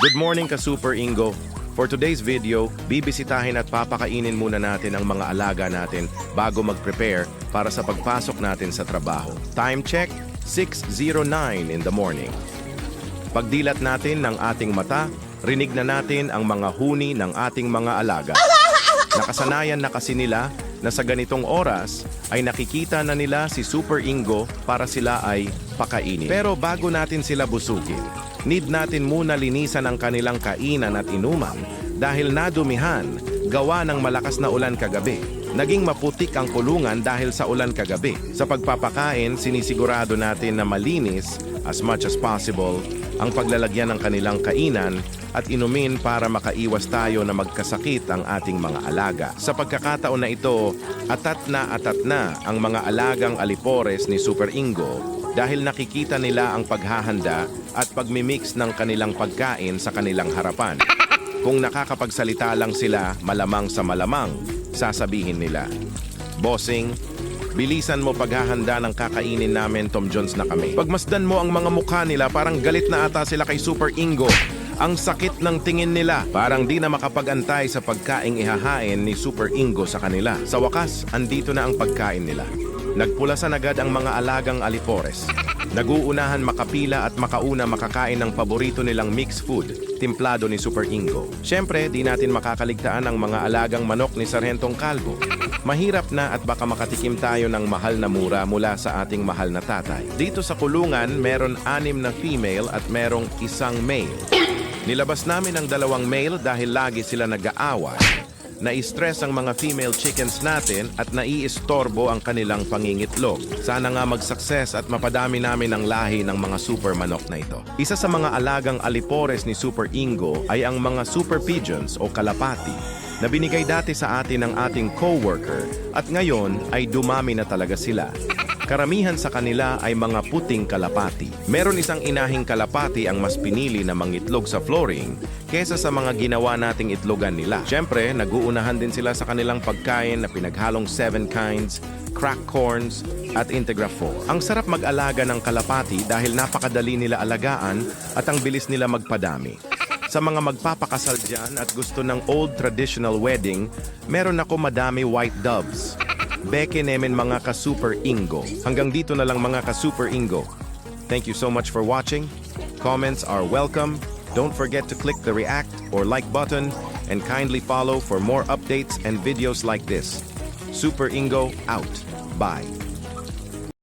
Good morning ka Super Ingo. For today's video, bibisitahin at papakainin muna natin ang mga alaga natin bago mag-prepare para sa pagpasok natin sa trabaho. Time check, 6:09 in the morning. Pagdilat natin ng ating mata, rinig na natin ang mga huni ng ating mga alaga. Nakasanayan na kasi nila na sa ganitong oras ay nakikita na nila si Super Ingo para sila ay pakainin. Pero bago natin sila busugin, need natin muna linisan ang kanilang kainan at inuman dahil nadumihan gawa ng malakas na ulan kagabi. Naging maputik ang kulungan dahil sa ulan kagabi. Sa pagpapakain, sinisigurado natin na malinis as much as possible ang paglalagyan ng kanilang kainan at inumin para makaiwas tayo na magkasakit ang ating mga alaga. Sa pagkakataon na ito, atat na ang mga alagang alipores ni Super Ingo dahil nakikita nila ang paghahanda at pagmimix ng kanilang pagkain sa kanilang harapan. Kung nakakapagsalita lang sila, malamang sa malamang, sasabihin nila, "Bossing, bilisan mo paghahanda ng kakainin namin, Tom Jones na kami." Pagmasdan mo ang mga mukha nila, parang galit na ata sila kay Super Ingo. Ang sakit ng tingin nila, parang di na makapag-antay sa pagkaing ihahain ni Super Ingo sa kanila. Sa wakas, andito na ang pagkain nila. Nagpulasan agad ang mga alagang alipores. Naguunahan makapila at makauna makakain ng paborito nilang mixed food, timplado ni Super Ingo. Siyempre, di natin makakaligtaan ang mga alagang manok ni Sargentong Calvo. Mahirap na at baka makatikim tayo ng mahal na mura mula sa ating mahal na tatay. Dito sa kulungan, meron 6 na female at merong 1 male. Nilabas namin ang 2 male dahil lagi sila nag-aaway. Na-stress ang mga female chickens natin at naiistorbo ang kanilang pangingitlog. Sana nga mag-success at mapadami namin ang lahi ng mga super manok na ito. Isa sa mga alagang alipores ni Super Ingo ay ang mga super pigeons o kalapati na binigay dati sa atin ng ating co-worker at ngayon ay dumami na talaga sila. Karamihan sa kanila ay mga puting kalapati. Meron isang inahing kalapati ang mas pinili na mangitlog sa flooring kesa sa mga ginawa nating itlogan nila. Siyempre, naguunahan din sila sa kanilang pagkain na pinaghalong 7 kinds, crack corns, at Integra 4. Ang sarap mag-alaga ng kalapati dahil napakadali nila alagaan at ang bilis nila magpadami. Sa mga magpapakasal dyan at gusto ng old traditional wedding, meron ako madami white doves. Beke nemen mga ka-Super Ingo. Hanggang dito na lang mga ka-Super Ingo. Thank you so much for watching. Comments are welcome. Don't forget to click the react or like button and kindly follow for more updates and videos like this. Super Ingo out. Bye.